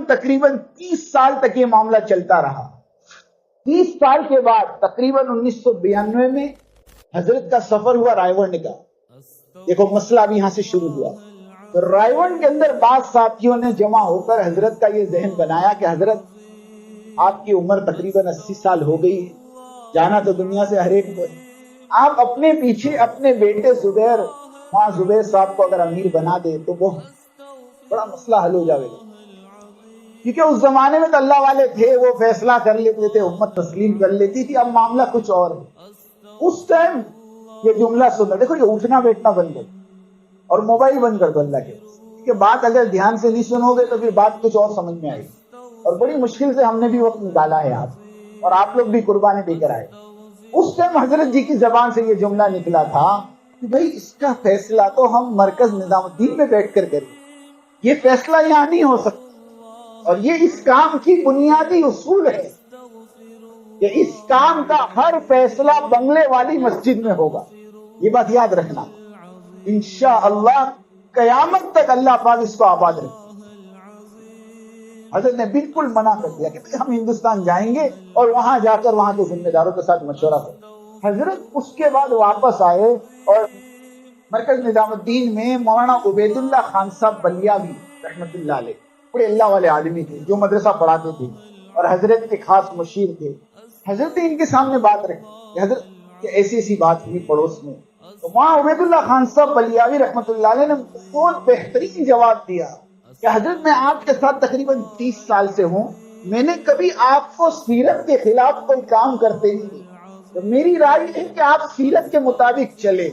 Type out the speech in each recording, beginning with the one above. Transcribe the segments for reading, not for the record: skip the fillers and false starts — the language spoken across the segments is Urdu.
تقریباً 30 سال تک یہ معاملہ چلتا رہا. 30 سال کے بعد تقریباً 1992 میں حضرت کا سفر ہوا رائے ونڈ کا. دیکھو مسئلہ بھی یہاں سے شروع ہوا. تو رائے ونڈ کے اندر بعض ساتھیوں نے جمع ہو کر حضرت کا یہ ذہن بنایا کہ حضرت آپ کی عمر تقریباً 80 سال ہو گئی ہے, جانا تو دنیا سے ہر ایک کو ہے. آپ اپنے پیچھے اپنے بیٹے زبیر, وہاں زبیر صاحب کو اگر امیر بنا دے تو وہ بڑا مسئلہ حل ہو جائے گا. کیونکہ اس زمانے میں تو اللہ والے تھے, وہ فیصلہ کر لیتے تھے, امت تسلیم کر لیتی تھی. اب معاملہ کچھ اور ہے. اس ٹائم یہ جملہ سننا, دیکھو یہ اٹھنا بیٹھنا بند کر اور موبائل بند کر دو اللہ کے, کہ بات اگر دھیان سے نہیں سنو گے تو پھر بات کچھ اور سمجھ میں آئے گی. اور بڑی مشکل سے ہم نے بھی وقت نکالا ہے آپ, اور آپ لوگ بھی قربانی دے کر آئے. اس ٹائم حضرت جی کی زبان سے یہ جملہ نکلا تھا کہ بھئی اس کا فیصلہ تو ہم مرکز نظام الدین میں بیٹھ کر کریں, یہ فیصلہ یہاں نہیں ہو سکتا. اور یہ اس کام کی بنیادی اصول ہے کہ اس کام کا ہر فیصلہ بنگلے والی مسجد میں ہوگا. یہ بات یاد رکھنا, انشاءاللہ قیامت تک اللہ پاک اس کو آباد رکھے. حضرت نے بالکل منع کر دیا کہ ہم ہندوستان جائیں گے اور وہاں جا کر وہاں کے ذمہ داروں کے ساتھ مشورہ کریں. حضرت اس کے بعد واپس آئے اور مرکز نظام الدین میں مولانا عبید اللہ خان صاحب بلیاوی رحمت اللہ علیہ, بڑے اللہ والے آدمی تھے جو مدرسہ پڑھاتے تھے اور حضرت کے خاص مشیر تھے. حضرت نے ان کے سامنے بات رکھی کہ حضرت کہ ایسی ایسی بات ہوئی پڑوس میں. تو وہاں عبید اللہ خان صاحب بلیاوی رحمت اللہ علیہ نے بہت بہترین جواب دیا کہ حضرت میں آپ کے ساتھ تقریباً 30 سال سے ہوں, میں نے کبھی آپ کو سیرت کے خلاف کوئی کام کرتے نہیں دیکھا. تو میری رائے ہے کہ آپ سیرت کے مطابق چلے.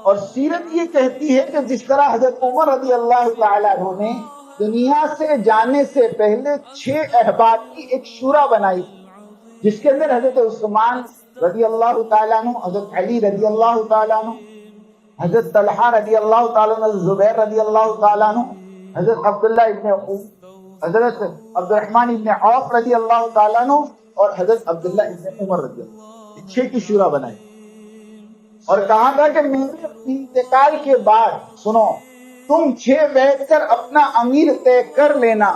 اور سیرت یہ کہتی ہے کہ جس طرح حضرت عمر رضی اللہ تعالیٰ عنہ نے دنیا سے جانے سے پہلے 6 احباب کی ایک شورا بنائی جس کے اندر حضرت عثمان رضی اللہ تعالیٰ عنہ, حضرت علی رضی اللہ تعالیٰ عنہ, حضرت طلحہ رضی اللہ تعالیٰ عنہ, زبیر رضی اللہ تعالیٰ عنہ, حضرت عبداللہ حضرت عبد الرحمن ابن عوف رضی اللہ تعالیٰ عنہ اور حضرت عبداللہ ابن عمر رضی اللہ, 6 کی شورا بنائی. اور کہا تھا کہ میرے انتقال کے بعد سنو تم 6 بیٹھ کر اپنا امیر طے کر لینا,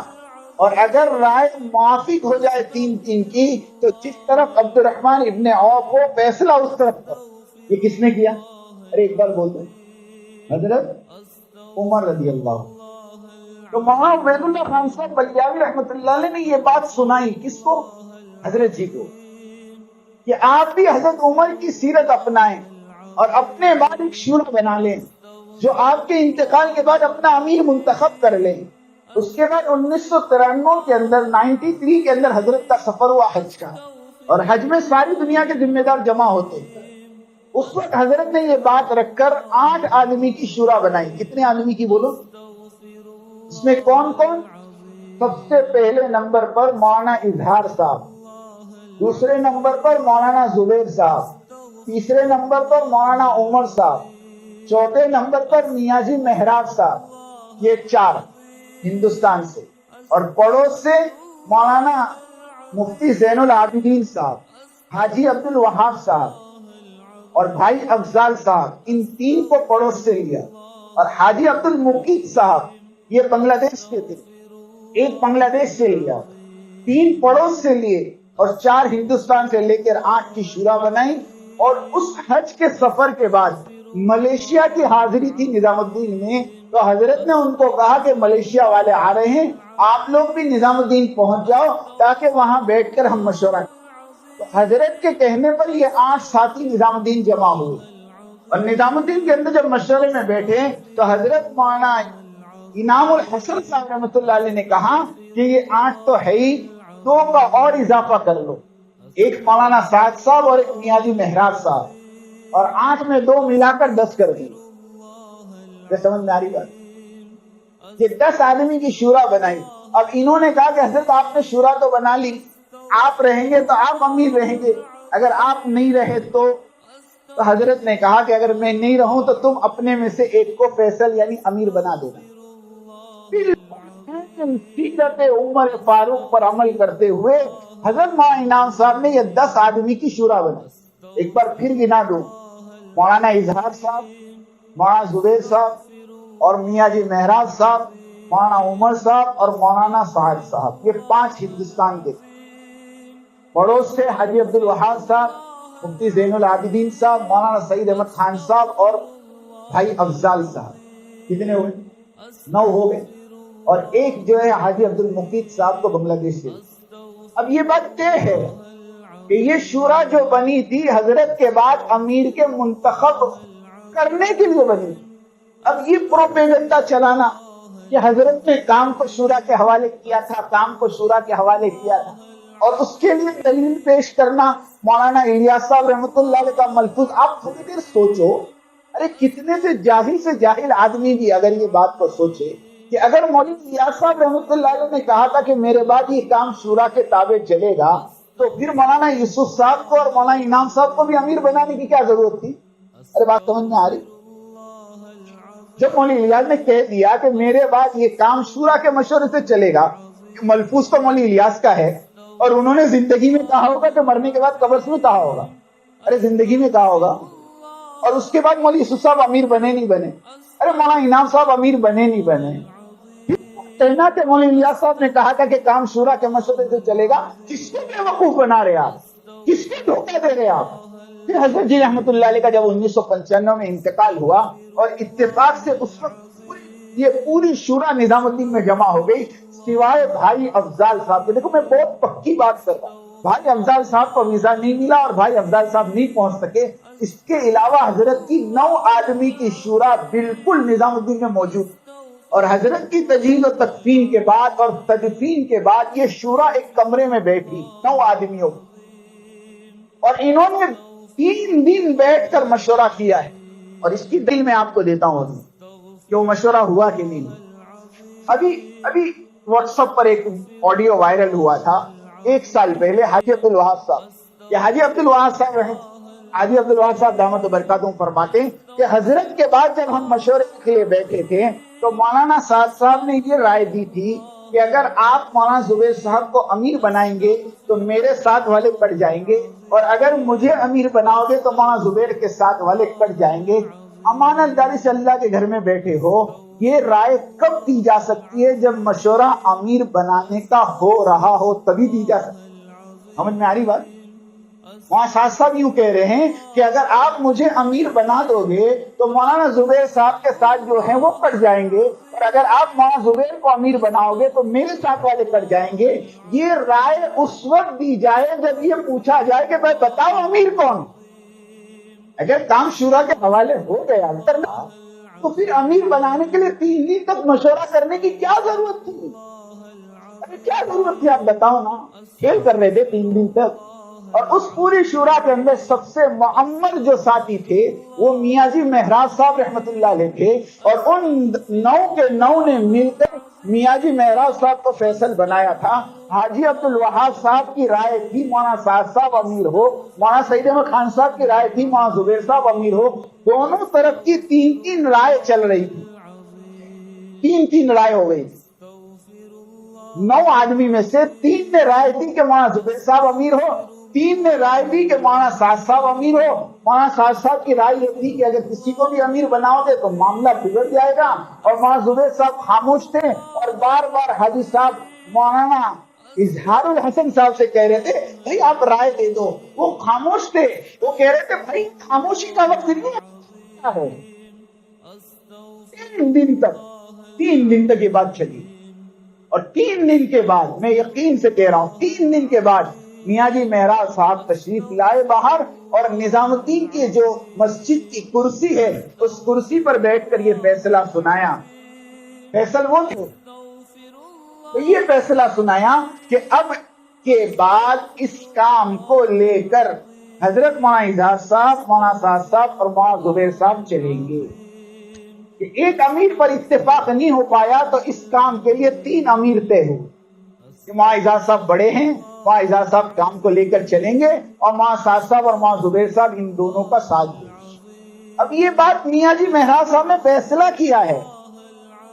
اور اگر رائے موافق ہو جائے 3 کی تو جس طرف عبد الرحمن ابن عوف ہو فیصلہ اس طرف کر. یہ کس نے کیا؟ ارے ایک بار بول دیں, حضرت عمر رضی اللہ. تو وہاں عبید اللہ خان صاحب بلیاوی رحمت اللہ علیہ نے یہ بات سنائی کس کو؟ حضرت جی کو, کہ آپ بھی حضرت عمر کی سیرت اپنائیں اور اپنے بعد ایک شورا بنا لیں جو آپ کے انتقال کے بعد اپنا امیر منتخب کر لیں. اس کے بعد 1993 کے اندر 93 کے اندر حضرت کا سفر ہوا حج کا, اور حج میں ساری دنیا کے ذمہ دار جمع ہوتے. اس وقت حضرت نے یہ بات رکھ کر 8 آدمی کی شورا بنائی. کتنے آدمی کی بولو؟ اس میں کون کون؟ سب سے پہلے نمبر پر مولانا اظہار صاحب, دوسرے نمبر پر مولانا زبیر صاحب, تیسرے نمبر پر مولانا عمر صاحب, چوتھے نمبر پر میاں جی مہراب صاحب. یہ 4 ہندوستان سے, اور پڑوس سے مولانا مفتی زین العابدین صاحب, حاجی عبد الوہاب صاحب اور بھائی افضال صاحب. ان 3 کو پڑوس سے لیا. اور حاجی عبد المقیت صاحب یہ بنگلہ دیش کے تھے, ایک بنگلہ دیش سے لیا, 3 پڑوس سے لیے, اور 4 ہندوستان سے لے کر 8 کی شورا بنائی. اور اس حج کے سفر کے بعد ملیشیا کی حاضری تھی نظام الدین میں, تو حضرت نے ان کو کہا کہ ملیشیا والے آ رہے ہیں, آپ لوگ بھی نظام الدین پہنچ جاؤ تاکہ وہاں بیٹھ کر ہم مشورہ کریں. تو حضرت کے کہنے پر یہ 8 ساتھی نظام الدین جمع ہوئے, اور نظام الدین کے اندر جب مشورے میں بیٹھے تو حضرت مولانا انعام الحسن صاحب رحمۃ اللہ علیہ نے کہا کہ یہ 8 تو ہے ہی, 2 کا اور اضافہ کر لو, ایک مولانا سعد صاحب اور ایک میاں جی مہراب صاحب, اور 8 میں 2 ملا کر 10 کر دی. سمجھ میں آ رہی بات؟ یہ 10 آدمی کی شورا بنائی. اب انہوں نے کہا کہ حضرت آپ نے شورا تو بنا لی, آپ رہیں گے تو آپ امیر رہیں گے, اگر آپ نہیں رہے تو حضرت نے کہا کہ اگر میں نہیں رہوں تو تم اپنے میں سے ایک کو فیصل یعنی امیر بنا دینا. سیرت عمر فاروق پر عمل کرتے ہوئے حضرت مولانا انعام صاحب نے یہ 10 آدمی کی شورا بنائی. ایک بار پھر گنا دو, مولانا اظہار صاحب, مولانا زبیر صاحب اور میاں جی مہراج صاحب, مولانا عمر صاحب اور مولانا سعد صاحب، یہ 5 ہندوستان کے تھے۔ پڑوس سے حاجی عبد الوہاب صاحب، مفتی زین العابدین صاحب، مولانا سعید احمد خان صاحب اور بھائی افضال صاحب۔ کتنے ہوئے؟ 9 ہو گئے۔ اور ایک جو ہے حاجی عبد المقید صاحب کو بنگلہ دیش سے۔ اب یہ بات طے ہے کہ یہ شورا جو بنی تھی حضرت کے بعد امیر کے منتخب کرنے کے لیے بنی تھی۔ اب یہ پروپیگنڈا چلانا کہ حضرت نے کام کو شورا کے حوالے کیا تھا، کام کو شورا کے حوالے کیا تھا، اور اس کے لیے دلیل پیش کرنا مولانا الیاس صاحب رحمۃ اللہ علیہ کا ملفوظ۔ آپ تھوڑی دیر سوچو، ارے کتنے سے جاہل آدمی بھی اگر یہ بات کو سوچے کہ اگر مولانا الیاس صاحب رحمۃ اللہ علیہ نے کہا تھا کہ میرے بعد یہ کام شورا کے تابع چلے گا، تو پھر مولانا یوسف صاحب کو اور مولانا انعام صاحب کو بھی امیر بنانے کی کیا ضرورت تھی؟ ارے بات سمجھ میں آ رہی؟ جب مولانا الیاس نے کہہ دیا کہ میرے بعد یہ کام شورا کے مشورے سے چلے گا، ملفوظ تو مولانا الیاس کا ہے، اور انہوں نے زندگی میں کہا ہوگا کہ مرنے کے بعد قبر میں کہا ہوگا، ارے زندگی میں کہا ہوگا۔ اور اس کے بعد مولانا یوسف صاحب امیر بنے نہیں بنے، ارے مولانا انعام صاحب امیر بنے نہیں بنے۔ کہنا کہ مولانا الیاس صاحب نے کہا تھا کہ کام شورا کے مشورے سے چلے گا، کس کو بیوقوف بنا رہے آپ؟ کس کو دھوکہ دے رہے آپ؟ پھر حضرت جی رحمۃ اللہ علیہ کا جب 1995 میں انتقال ہوا اور اتفاق سے اس وقت یہ پوری شورا نظام الدین میں جمع ہو گئی سوائے بھائی افضال صاحب کے۔ دیکھو میں بہت پکی بات کر رہا ہوں، بھائی افضال صاحب کو ویزا نہیں ملا اور بھائی افضال صاحب نہیں پہنچ سکے۔ اس کے علاوہ حضرت کی 9 آدمی کی شورا بالکل نظام الدین میں موجود، اور حضرت کی تجہیز و تدفین کے بعد اور تدفین کے بعد یہ شورا ایک کمرے میں بیٹھی 9 آدمیوں اور انہوں نے 3 دن بیٹھ کر مشورہ کیا ہے۔ اور اس کی دلیل میں آپ کو دیتا ہوں کہ وہ مشورہ ہوا کہ نہیں۔ ابھی واٹس ایپ پر ایک آڈیو وائرل ہوا تھا 1 سال پہلے حاجی عبد الوہاب صاحب، کہ حاجی عبد الوہاب صاحب دامت برکاتہم فرماتے ہیں کہ حضرت کے بعد جب ہم مشورے کے لیے بیٹھے تھے تو مولانا سعد صاحب نے یہ رائے دی تھی کہ اگر آپ مولانا زبیر صاحب کو امیر بنائیں گے تو میرے ساتھ والے کٹ جائیں گے، اور اگر مجھے امیر بناؤ گے تو مولانا زبیر کے ساتھ والے کٹ جائیں گے۔ امانت داری سے اللہ کے گھر میں بیٹھے ہو، یہ رائے کب دی جا سکتی ہے؟ جب مشورہ امیر بنانے کا ہو رہا ہو تبھی دی جا سکتی ہے۔ سمجھ میں آ رہی بات؟ وہاں ساتھ صاحب یوں کہہ رہے ہیں کہ اگر آپ مجھے امیر بنا دو گے تو مولانا زبیر صاحب کے ساتھ جو ہیں وہ کٹ جائیں گے، اور اگر آپ مولانا زبیر کو امیر بناؤ گے تو میرے ساتھ والے کٹ جائیں گے۔ یہ رائے اس وقت دی جائے جب یہ پوچھا جائے کہ میں بتاؤ امیر کون؟ اگر کام شورا کے حوالے ہو گیا تو پھر امیر بنانے کے لیے 3 دن تک مشورہ کرنے کی کیا ضرورت تھی؟ ارے کیا ضرورت تھی آپ بتاؤ نا؟ کھیل کر رہے تھے 3 دن تک۔ اور اس پوری شورا کے اندر سب سے معمر جو ساتھی تھے وہ میاں جی مہراج صاحب رحمۃ اللہ علیہ تھے، اور ان 9 کے 9 نے مل کر میاں جی مہراج صاحب کو فیصل بنایا تھا۔ حاجی عبد الوہاب صاحب کی رائے تھی مولانا سعد صاحب امیر ہو، مولانا سعید احمد خان صاحب کی رائے تھی مولانا زبیر صاحب امیر ہو۔ دونوں طرف کی 3 رائے چل رہی تھی، 3 رائے ہو گئی تھی۔ 9 آدمی میں سے 3 نے رائے دی کہ مولانا زبیر صاحب امیر ہو، 3 نے رائے دی کہ مولانا سعد صاحب امیر ہو۔ مولانا سعد صاحب کی رائے یہ تھی کہ اگر کسی کو بھی امیر بناؤ گے تو معاملہ بگڑ جائے گا، اور مولانا زبیر صاحب خاموش تھے، اور بار بار حاجی صاحب مولانا اظہار الحسن صاحب سے کہہ رہے تھے بھائی آپ رائے دے دو، وہ خاموش تھے، وہ کہہ رہے تھے بھائی خاموشی کا وقت نہیں ہے۔ 3 دن تک یہ بات چلی، اور 3 دن کے بعد میں یقین سے کہہ رہا ہوں 3 دن کے بعد میاں جی مہراج صاحب تشریف لائے باہر، اور نظام الدین کی جو مسجد کی کرسی ہے اس کرسی پر بیٹھ کر یہ فیصلہ سنایا۔ فیصل وہ تھے، تو یہ فیصلہ سنایا کہ اب کے بعد اس کام کو لے کر حضرت مولانا اظہار صاحب، مولانا سعد صاحب اور مولانا زبیر صاحب چلیں گے۔ کہ ایک امیر پر اتفاق نہیں ہو پایا تو اس کام کے لیے 3 امیر طے ہو کہ مولانا اظہار صاحب بڑے ہیں، مولانا اظہار صاحب کام کو لے کر چلیں گے، اور مولانا سعد صاحب اور مولانا زبیر صاحب ان دونوں کا ساتھ دیں گے۔ اب یہ بات میاں جی مہراج صاحب نے فیصلہ کیا ہے۔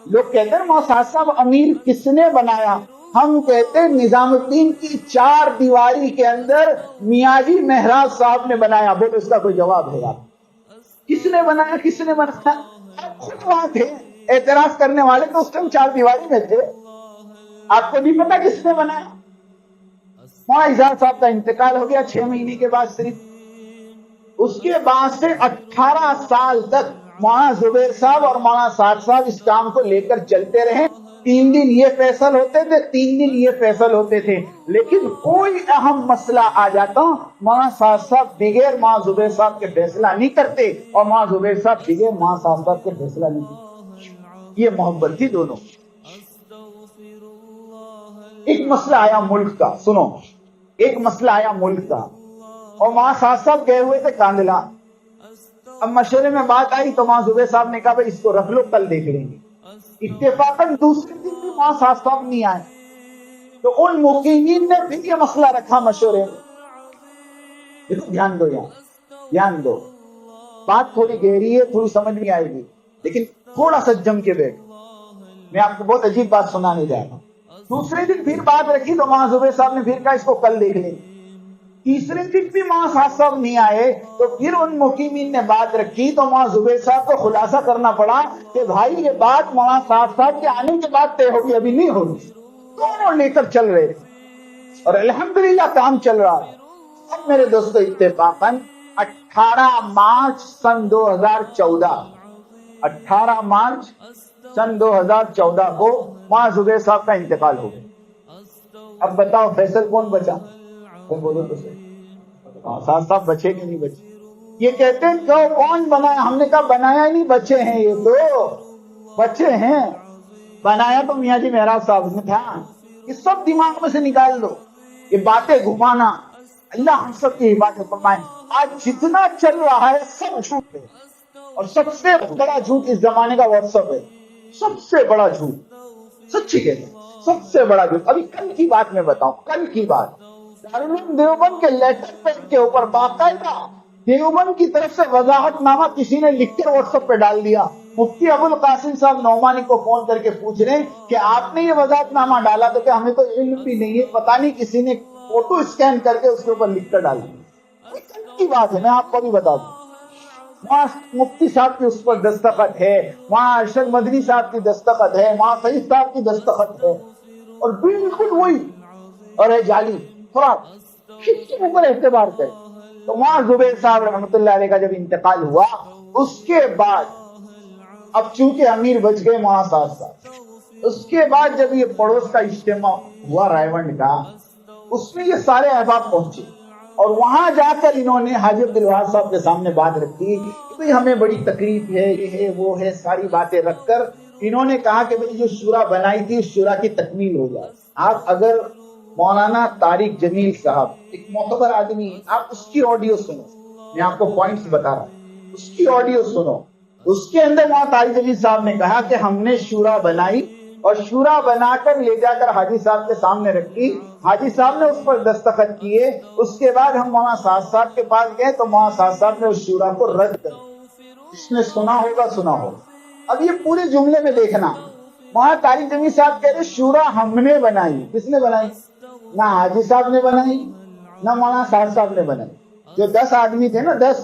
لوگ کہتے ہیں مولانا سعد صاحب امیر کس نے بنایا؟ ہم کہتے ہیں نظام الدین کی 4 دیواری کے اندر میاں جی مہراج صاحب نے بنایا۔ بولو اس کا کوئی جواب ہے؟ کس نے بنایا؟ کس نے بنایا؟ آپ خود وہاں تھے، اعتراض کرنے والے تو اس ٹائم چار دیواری میں تھے. آپ کو نہیں پتا کس نے بنایا؟ مولانا اعجاز صاحب کا انتقال ہو گیا 6 مہینے کے بعد صرف. اس کے بعد سے 18 سال تک مولانا زبیر صاحب اور مولانا سعد صاحب اس کام کو لے کر چلتے رہے. 3 دن یہ فیصل ہوتے تھے، 3 دن یہ فیصل ہوتے تھے، لیکن کوئی اہم مسئلہ آ جاتا مولانا سعد صاحب بغیر مولانا زبیر صاحب کے فیصلہ نہیں کرتے اور مولانا زبیر صاحب بغیر مولانا سعد صاحب کے فیصلہ نہیں کرتے. یہ محبت تھی دونوں. ایک مسئلہ آیا ملک کا، سنو، ایک مسئلہ آیا ملک کا اور مولانا سعد صاحب گئے ہوئے تھے کاندلا. اب مشورے میں بات آئی تو مولانا زبیر صاحب نے کہا بھائی اس کو رکھ لو، کل دیکھ لیں گے. اتفاقاً دوسرے دن بھی مولانا سعد صاحب نہیں آئے تو ان مقیمین نے پھر یہ مسئلہ رکھا مشورے میں. دیکھو دھیان دو، یہاں دھیان دو، بات تھوڑی گہری ہے، تھوڑی سمجھ میں آئے گی، لیکن تھوڑا سا جم کے بیٹھ. میں آپ کو بہت عجیب بات سنانے جا رہا ہوں. دوسرے دن پھر بات رکھی تو مولانا زبیر صاحب نے پھر کہا اس کو کل دیکھ لیں. تیسرے دن بھی مولانا سعد صاحب نہیں آئے تو پھر ان مقیمین نے بات رکھی تو مولانا زبیر صاحب کو خلاصہ کرنا پڑا کہ بھائی یہ بات مولانا سعد صاحب کے آنے کے بعد طے ہوگی، ابھی نہیں ہوگی. دونوں لے کر چل رہے تھے اور الحمدللہ کام چل رہا ہے. اب میرے دوستو اتفاقاً 18 مارچ سن 2014 18 مارچ سن 2014 کو مولانا زبیر صاحب کا انتقال ہو گیا. اب بتاؤ فیصل کون بچا؟ بولو تو صحیح، سعد صاحب بچے کہ نہیں بچے؟ یہ کہتے ہیں کہ کون بنایا؟ ہم نے کہا بنایا نہیں، بچے ہیں، یہ تو بچے ہیں. بنایا تو میاں جی محراب صاحب نے تھا. یہ سب دماغ میں سے نکال دو، یہ باتیں گھمانا. اللہ ہم سب کی حفاظت فرمائے. آج جتنا چل رہا ہے سب جھوٹ ہے اور سب سے بڑا جھوٹ اس زمانے کا واٹس ایپ ہے. سب سے بڑا جھوٹ، سچی کہتے ہیں، سب سے بڑا جھوٹ. ابھی کل کی بات میں بتاؤں، کل کی بات، دارالعلوم دیوبند کے لیٹر پیڈ کے اوپر باقاعدہ دیوبند کی طرف سے وضاحت نامہ کسی نے لکھ کر واٹس ایپ پہ ڈال دیا. مفتی ابو القاسم صاحب نعمانی کو فون کر کے پوچھ رہے ہیں کہ آپ نے یہ وضاحت نامہ ڈالا تو کہ ہمیں تو علم بھی نہیں ہے، پتہ نہیں کسی نے فوٹو اسکین کر کے اس کے اوپر لکھ کر ڈال دیا. کل کی بات ہے، میں آپ کو بھی بتا دوں. وہاں مفتی صاحب کی اس پر دستخط ہے، وہاں ارشد مدنی صاحب کی دستخط ہے، وہاں سعید صاحب کی دستخط ہے اور بالکل وہی اور ہے جعلی فراڈ. کس کے اوپر اعتبار کرے؟ تو وہاں زبیر صاحب رحمۃ اللہ علیہ کا جب انتقال ہوا اس کے بعد، اب چونکہ امیر بچ گئے مولانا سعد صاحب، اس کے بعد جب یہ پڑوس کا اجتماع ہوا رائے ونڈ کا، اس میں یہ سارے احباب پہنچے اور وہاں جا کر انہوں نے حاجی عبدالوہاب صاحب کے سامنے بات رکھی کہ ہمیں بڑی تکلیف ہے، یہ ہے وہ ہے، ساری باتیں رکھ کر انہوں نے کہا کہ بھئی جو شورا بنائی تھی اس شورا کی تکمیل ہو جائے. آپ اگر مولانا طارق جمیل صاحب ایک معتبر آدمی ہے، آپ اس کی آڈیو سنو، میں آپ کو پوائنٹس بتا رہا ہوں، اس کی آڈیو سنو. اس کے اندر مولانا طارق جمیل صاحب نے کہا کہ ہم نے شورا بنائی اور شورا بنا کر لے جا کر حاجی صاحب کے سامنے رکھی، حاجی صاحب نے اس پر دستخط کیے. اس کے بعد ہم مولانا سعد صاحب کے پاس گئے تو مولانا سعد صاحب نے اس شورا کو رد کر دیا. اس نے سنا ہوگا. اب یہ پورے جملے میں دیکھنا، مولانا طارق جمیل صاحب کہہ رہے شورا ہم نے بنائی. کس نے بنائی؟ نہ حاجی صاحب نے بنائی نہ مولانا سعد صاحب نے بنائی. جو 10 آدمی تھے نا، 10،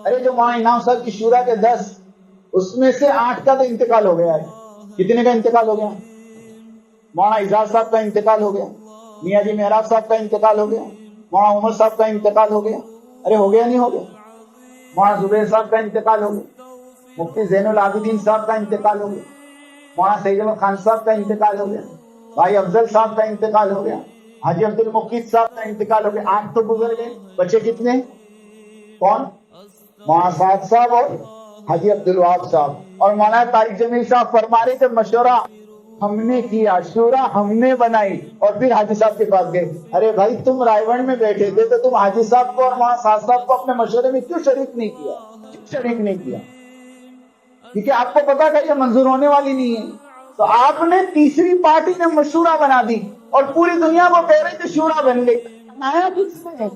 ارے جو مولانا انعام صاحب کی شورا کے 10، اس میں سے 8 کا تو انتقال ہو گیا ہے. کتنے کا انتقال ہو گیا؟ مولانا اعجاز صاحب کا انتقال ہو گیا، میاں جی محراب صاحب کا انتقال ہو گیا، مولانا عمر صاحب کا انتقال ہو گیا. ارے ہو گیا نہیں ہو گیا؟ مولانا زبیر صاحب کا انتقال ہو گیا، مفتی زین العابدین صاحب کا انتقال ہو گیا، مولانا سید احمد خان صاحب کا انتقال ہو گیا، بھائی افضل صاحب کا انتقال ہو گیا، حاجی عبد المقیت صاحب کا انتقال ہو گیا. 8 تو گزر گئے، بچے کتنے؟ کون؟ مولانا سعد صاحب اور حاجی عبدالوہاب صاحب. اور مولانا طارق جمیل صاحب فرما رہے تھے مشورہ ہم نے کیا، شورا ہم نے بنائی. اور پھر حاجی صاحب کے پاس گئے. ارے بھائی تم رائے ونڈ میں بیٹھے تھے تو تم حاجی صاحب کو اور مولانا سعد صاحب کو اپنے مشورے میں کیوں شریک نہیں کیا؟ کیونکہ آپ کو پتا کہ یہ منظور ہونے والی نہیں ہے. تو آپ نے تیسری پارٹی نے مشورہ بنا دی اور پوری دنیا کو کہہ رہے تھے شورا بن گئی. بنایا کس نے؟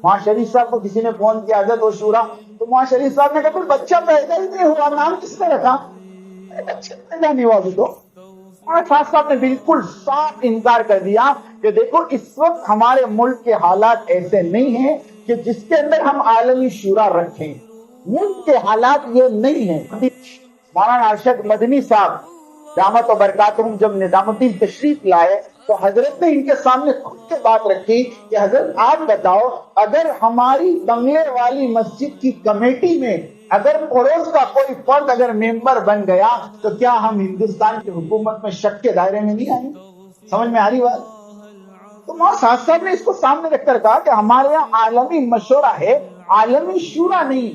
وہاں شریف صاحب کو کسی نے فون کیا حضرت وہ شورا، تو وہاں شریف صاحب نے کہا کوئی بچہ پیدا ہی نہیں ہوا، نام کس نے رکھا؟ بچہ پیدا نہیں ہوا بھی تو. اور خاص صاحب نے بالکل صاف انکار کر دیا کہ دیکھو اس وقت ہمارے ملک کے حالات ایسے نہیں ہیں کہ جس کے اندر ہم عالمی شورا رکھیں. ملک کے حالات یہ نہیں ہیں. مولانا ارشد مدنی صاحب دامت و برکاتہم جب نظامالدین تشریف لائے تو حضرت نے ان کے سامنے کھل کے بات رکھی کہ حضرت آپ بتاؤ، اگر ہماری بنگلے والی مسجد کی کمیٹی میں اگر پڑوس کا کوئی فرد اگر ممبر بن گیا تو کیا ہم ہندوستان کی حکومت میں شک کے دائرے میں نہیں آئیں؟ سمجھ میں آ رہی بات؟ تو مولانا صاحب صاحب نے اس کو سامنے رکھ کر کہا کہ ہمارے یہاں عالمی مشورہ ہے، عالمی شورا نہیں۔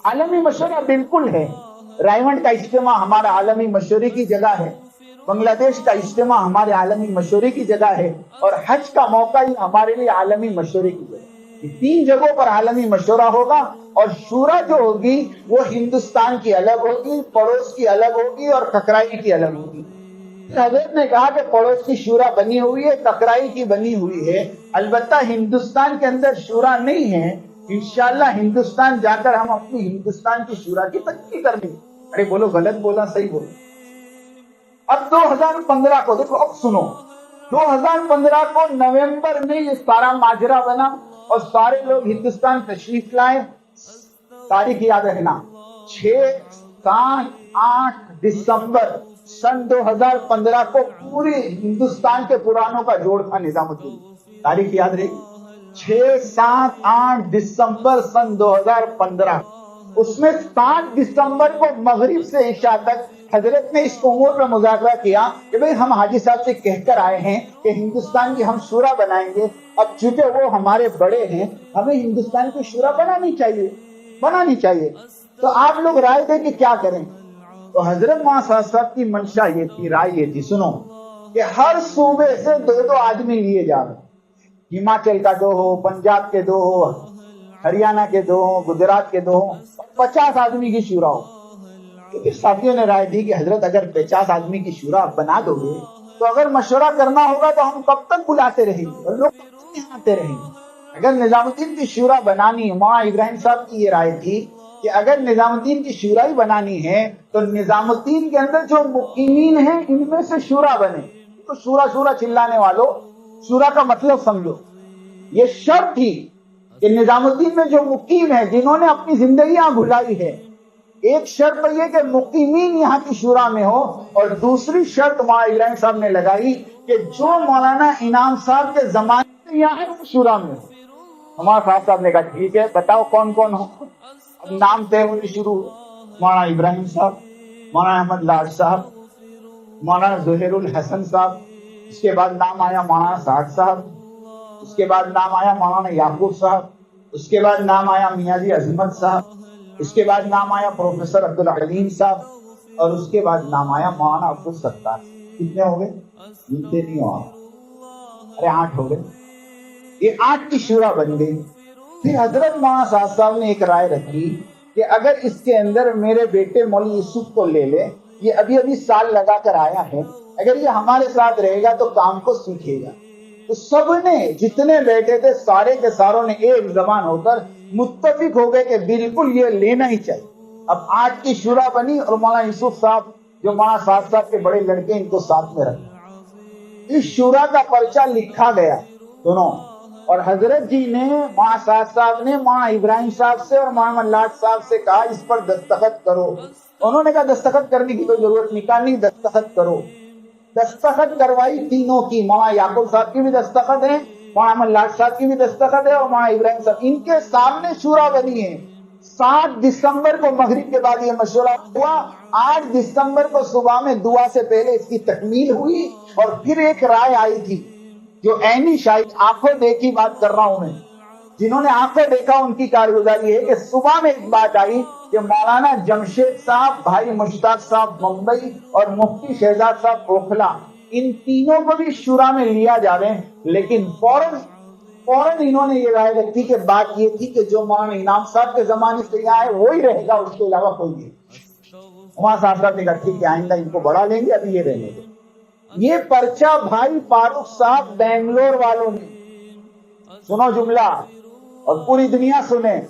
عالمی مشورہ بالکل ہے، رائمنڈ کا اجتماع ہمارا عالمی مشورے کی جگہ ہے، بنگلہ دیش کا اجتماع ہمارے عالمی مشورے کی جگہ ہے، اور حج کا موقع ہی ہمارے لیے عالمی مشورے کی جگہ ہے۔ یہ 3 جگہوں پر عالمی مشورہ ہوگا، اور شورا جو ہوگی وہ ہندوستان کی الگ ہوگی، پڑوس کی الگ ہوگی، اور ککرائی کی الگ ہوگی۔ حضرت نے کہا کہ پڑوس کی شورا بنی ہوئی ہے، ککرائی کی بنی ہوئی ہے، البتہ ہندوستان کے اندر شورا نہیں ہے۔ انشاءاللہ ہندوستان جا کر ہم اپنی ہندوستان کی شورا کی تکمیل کر لیں گے۔ ارے بولو غلط بولا صحیح بولو۔ اب 2015 کو دیکھو، اب سنو، 2015 کو نومبر میں یہ سارا ماجرا بنا اور سارے لوگ ہندوستان تشریف لائے۔ تاریخ یاد رکھنا، 6، 7، 8 دسمبر سن 2015 کو پورے ہندوستان کے پرانوں کا جوڑ تھا نظام الدین۔ تاریخ یاد رہے گی، 6، 7، 8 دسمبر سن 2015۔ اس میں 7 دسمبر کو مغرب سے عشاء تک حضرت نے اس امور پر مذاکرہ کیا کہ بھئی ہم حاجی صاحب سے کہہ کر آئے ہیں کہ ہندوستان کی ہم شورا بنائیں گے، اب چونکہ وہ ہمارے بڑے ہیں ہمیں ہندوستان کی شورا بنانی چاہیے، تو آپ لوگ رائے دیں کہ کیا کریں۔ تو حضرت مولانا صاحب کی منشا یہ تھی، رائے یہ تھی، سنو، کہ ہر صوبے سے 2 آدمی لیے جا رہے، ہماچل کا 2 ہو، پنجاب کے 2 ہو، ہریانہ کے 2 ہو، گجرات کے 2 ہو، 50 آدمی کی شورا ہو۔ کیونکہ ساتھیوں نے رائے دی کہ حضرت اگر 50 آدمی کی شورا بنا دو گے تو اگر مشورہ کرنا ہوگا تو ہم کب تک بلاتے رہیں گے اور لوگ کب تک آتے رہیں گے۔ اگر نظام الدین کی شورا بنانی، مولانا ابراہیم صاحب کی یہ رائے تھی کہ اگر نظام الدین کی شورا ہی بنانی ہے تو نظام الدین کے اندر جو مقیمین ہیں ان میں سے شورا بنے۔ تو شورا چلانے والوں، شورا کا مطلب سمجھو، یہ شرط تھی کہ نظام الدین میں جو مقیم ہیں جنہوں نے اپنی زندگیاں گزاری ہے، ایک شرط یہ کہ مقیمین یہاں کی شورا میں ہو، اور دوسری شرط مولانا ابراہیم صاحب نے لگائی کہ جو مولانا انعام صاحب کے زمانے میں یہاں ہے شورا میں ہو۔ ہمارا صاحب نے کہا ٹھیک ہے، بتاؤ کون کون ہو۔ اب نام طے ہونے شروع، مولانا ابراہیم صاحب، مولانا احمد لاڈ صاحب، مولانا ظہیر الحسن صاحب، اس کے بعد نام آیا مولانا سعد صاحب، اس کے بعد نام آیا مولانا یعقوب صاحب، اس کے بعد نام آیا میاں جی عظمت صاحب، اس کے بعد نام آیا پروفیسر عبدالعلیم صاحب، اور اس کے بعد نام آیا مولانا عبدالستار۔ کتنے ہو گئے؟ گنتے نہیں ہو آپ، ارے 8 ہو گئے۔ یہ 8 کی شورا بن گئی۔ پھر حضرت مولانا صاحب نے ایک رائے رکھی کہ اگر اس کے اندر میرے بیٹے مولوی یوسف کو لے لے، یہ ابھی سال لگا کر آیا ہے، اگر یہ ہمارے ساتھ رہے گا تو کام کو سیکھے گا۔ تو سب نے، جتنے بیٹے تھے سارے کے ساروں نے ایک زبان ہو کر متفق ہو گئے کہ بالکل یہ لینا ہی چاہیے۔ اب 8 کی شورا بنی، اور مولانا یوسف صاحب جو مولانا صاحب کے بڑے لڑکے ان کو ساتھ میں رکھا۔ اس شورا کا پرچہ لکھا گیا دونوں، اور حضرت جی نے، مولانا صاحب نے مولانا ابراہیم صاحب سے اور مولانا لاڈ صاحب سے کہا اس پر دستخط کرو۔ انہوں نے کہا دستخط کرنے کی کوئی ضرورت نہیں، دستخط کرو۔ دستخط کروائی تینوں کی، مولانا یعقوب صاحب کی بھی دستخط ہے، مولانا لاڈ صاحب کی بھی دستخط ہے، اور مولانا ابراہیم صاحب، ان کے سامنے شورا بنی ہے۔ 7 دسمبر کو مغرب کے بعد یہ مشورہ ہوا، 8 دسمبر کو صبح میں دعا سے پہلے اس کی تکمیل ہوئی، اور پھر ایک رائے آئی تھی جو عینی شاہد، آنکھوں دیکھی بات کر رہا ہوں میں، جنہوں نے آنکھیں دیکھا ان کی کارگزاری ہے کہ صبح میں ایک بات آئی کہ مولانا جمشید صاحب، بھائی مشتاق صاحب ممبئی، اور مفتی شہزاد صاحب اوکھلا، ان تینوں کو بھی شورا میں لیا جاوے۔ لیکن فوراً انہوں نے یہ رائے رکھی کہ بات یہ تھی کہ جو مولانا انعام صاحب کے زمانے سے یہاں ہے وہی رہے گا، اس کے علاوہ کوئی نہیں۔ مولانا صاحب نے کہا ٹھیک ہے، آئندہ ان کو بڑھا لیں گے، ابھی یہ رہنے دیں۔ یہ پرچہ بھائی فاروق صاحب بنگلور والوں نے، سنو جملہ اور پوری دنیا سنے،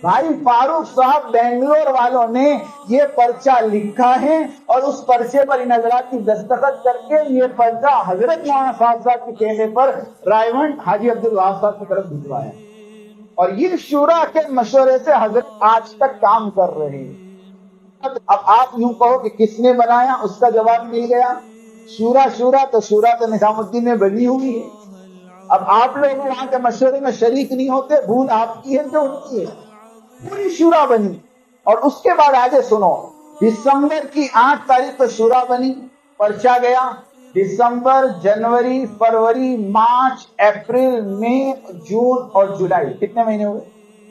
بھائی فاروق صاحب بنگلور والوں نے یہ پرچہ لکھا ہے، اور اس پرچے پر ان حضرات کی دستخط کر کے یہ پرچہ حضرت مولانا صاحب کے کہنے پر رائمنڈ حاجی عبدالوہاب صاحب کی طرف بھجوایا، اور یہ شورا کے مشورے سے حضرت آج تک کام کر رہے ہیں۔ اب آپ یوں کہو کہ کس نے بنایا، اس کا جواب مل گیا، شورا تو شورا تو نظام الدین میں بنی ہوئی ہے۔ اب آپ لوگ وہاں کے مشورے میں شریک نہیں ہوتے، بھول آپ کی ہے کہ ان کی ہے؟ پوری شورا بنی، اور اس کے بعد آگے سنو، دسمبر کی 8 تاریخ کو شورا بنی، پرچہ گیا، دسمبر، جنوری، فروری، مارچ، اپریل، مئی، جون اور جولائی، کتنے مہینے ہوئے؟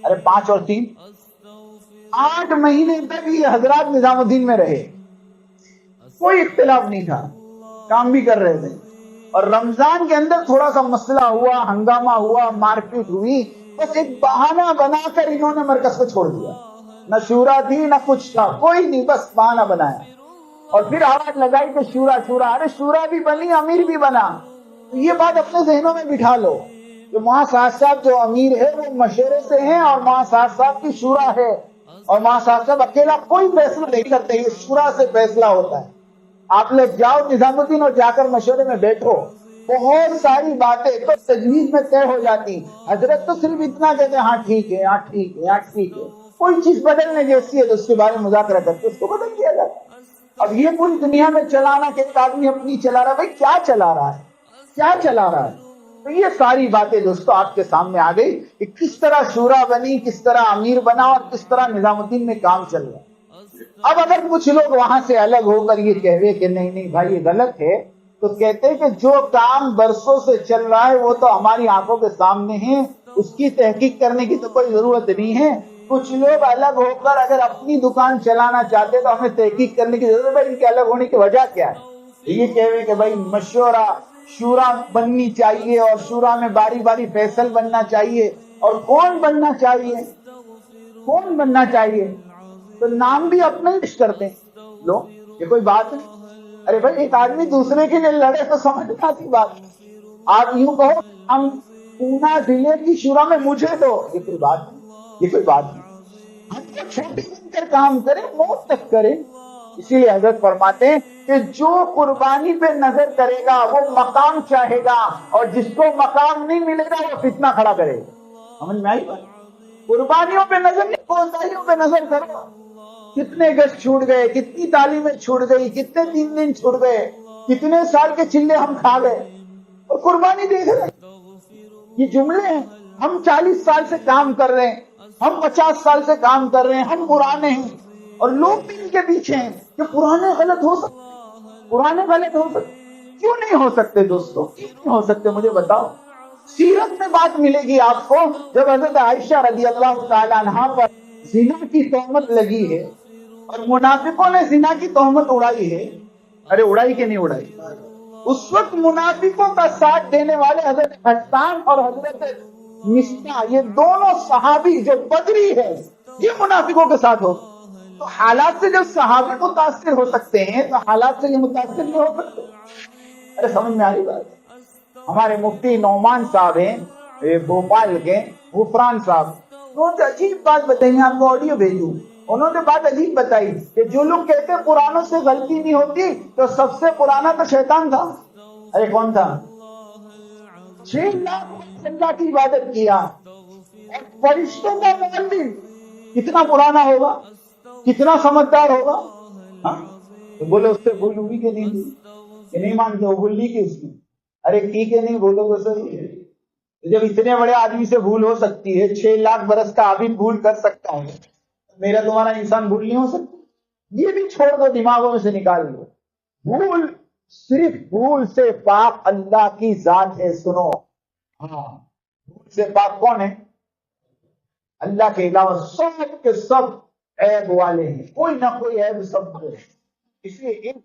ارے 5 اور 3، 8 مہینے تک یہ حضرات نظام الدین میں رہے، کوئی اختلاف نہیں تھا، کام بھی کر رہے تھے۔ اور رمضان کے اندر تھوڑا سا مسئلہ ہوا، ہنگامہ ہوا، مار پیٹ ہوئی، بس ایک بہانہ بنا کر انہوں نے مرکز کو چھوڑ دیا، نہ شورا تھی نہ کچھ تھا، کوئی نہیں، بس بہانہ بنایا، اور پھر آواز لگائی کہ شورا، ارے شورا بھی بنی، امیر بھی بنا۔ تو یہ بات اپنے ذہنوں میں بٹھا لو کہ وہاں صاحب جو امیر ہے وہ مشورے سے ہیں، اور وہاں صاحب کی شورا ہے، اور وہاں صاحب اکیلا کوئی فیصلہ نہیں کرتے، یہ شورا سے فیصلہ ہوتا ہے۔ آپ لوگ جاؤ نظام الدین اور جا کر مشورے میں بیٹھو، بہت ساری باتیں تو تجویز میں طے ہو جاتی، حضرت تو صرف اتنا کہتے ہیں، ہاں ٹھیک ہے، ہاں ٹھیک ہے، ہاں ٹھیک ہے، کوئی چیز بدلنے جیسی ہے تو اس کے بارے میں مذاکرہ کرتے اس کو بدل دیا جاتا ہے۔ اب یہ پوری دنیا میں چلانا کہ ایک آدمی اپنی چلا رہا ہے، بھائی کیا چلا رہا ہے، کیا چلا رہا ہے؟ تو یہ ساری باتیں دوستو آپ کے سامنے آ گئی کہ کس طرح شورا بنی، کس طرح امیر بنا، اور کس طرح نظام الدین میں کام چل رہا ہے۔ اب اگر کچھ لوگ وہاں سے الگ ہو کر یہ کہے کہ نہیں نہیں بھائی یہ غلط ہے، تو کہتے ہیں کہ جو کام برسوں سے چل رہا ہے وہ تو ہماری آنکھوں کے سامنے ہے، اس کی تحقیق کرنے کی تو کوئی ضرورت نہیں ہے۔ کچھ لوگ الگ ہو کر اگر اپنی دکان چلانا چاہتے تو ہمیں تحقیق کرنے کی ضرورت ہے، ان کے الگ ہونے کی وجہ کیا ہے؟ یہ کہے کہ بھائی مشورہ، شورا بننی چاہیے، اور شورا میں باری باری فیصل بننا چاہیے، اور کون بننا چاہیے، کون بننا چاہیے؟ تو نام بھی اپنا ہی کرتے ہیں لو، یہ کوئی بات نہیں۔ ارے بھائی ایک آدمی دوسرے کے لیے لڑے تو سمجھنا آتی بات، آپ یوں کہو ہم پونا ضلع کی شورا میں مجھے دو، یہ کوئی بات نہیں، یہ کوئی بات نہیں، ہم تو چھوٹے بن کر کام کریں، موت تک کریں۔ اسی لیے حضرت فرماتے ہیں کہ جو قربانی پہ نظر کرے گا وہ مقام چاہے گا، اور جس کو مقام نہیں ملے گا وہ فتنہ کھڑا کرے گا۔ سمجھ میں آئی بات؟ قربانیوں پہ نظر نہیں، کوتاہیوں پہ نظر کرو، کتنے گز چھوٹ گئے، کتنی تعلیمیں چھوٹ گئی، کتنے 3 دن چھوٹ گئے، کتنے سال کے چلے ہم کھا گئے، اور قربانی دیکھ رہے۔ یہ جملے ہیں، ہم 40 سال سے کام کر رہے ہیں، ہم 50 سال سے کام کر رہے ہیں، ہم پرانے ہیں، اور لوگ بھی ان کے پیچھے ہیں کہ پرانے غلط ہو سکتے، پرانے غلط ہو سکتے، کیوں نہیں ہو سکتے دوستو، کیوں نہیں ہو سکتے مجھے بتاؤ۔ سیرت میں بات ملے گی آپ کو، جب حضرت عائشہ رضی اللہ تعالی عنہا پر زنا کی تہمت لگی ہے، اور منافقوں نے زنا کی تہمت اڑائی ہے، ارے اڑائی کہ نہیں اڑائی؟ اس وقت منافقوں کا ساتھ دینے والے حضرت حسان اور حضرت مصطح، یہ دونوں صحابی جو بدری ہے، یہ منافقوں کے ساتھ ہو۔ تو حالات سے جب صحابی متاثر ہو سکتے ہیں تو حالات سے یہ متاثر نہیں ہو سکتے؟ ارے سمجھ میں آ رہی بات؟ ہمارے مفتی نعمان صاحب ہیں بھوپال کے، غفران صاحب، انہوں نے عجیب بات بتائی، میں آپ کو آڈیو بھیجوں، انہوں نے بات عجیب بتائی کہ جو لوگ کہتے ہیں پرانوں سے غلطی نہیں ہوتی، تو سب سے پرانا تو شیطان تھا۔ ارے کون تھا؟ 6 لاکھ اللہ کی عبادت کیا، اور فرشتوں کا معلم کتنا پرانا ہوگا، کتنا سمجھدار ہوگا؟ ہاں تو بولے اس سے بھول ہوئی کہ نہیں ہوئی؟ کہ نہیں مانتے ہو بھول لی کہ اس نے؟ ارے ٹھیک ہے، نہیں بولو گے صحیح ہے، جب اتنے بڑے آدمی سے بھول ہو سکتی ہے، 6 لاکھ برس کا عابد بھول کر سکتا ہے، میرا تمہارا انسان بھول نہیں ہو سکتا؟ یہ بھی چھوڑ دو، دماغوں میں سے نکال دو، بھول صرف بھول سے پاک اللہ کی ذات ہے۔ سنو، ہاں بھول سے پاک کون ہے؟ اللہ کے علاوہ سب کے سب عیب والے ہیں، کوئی نہ کوئی عیب سب ہے۔ اس لیے ایک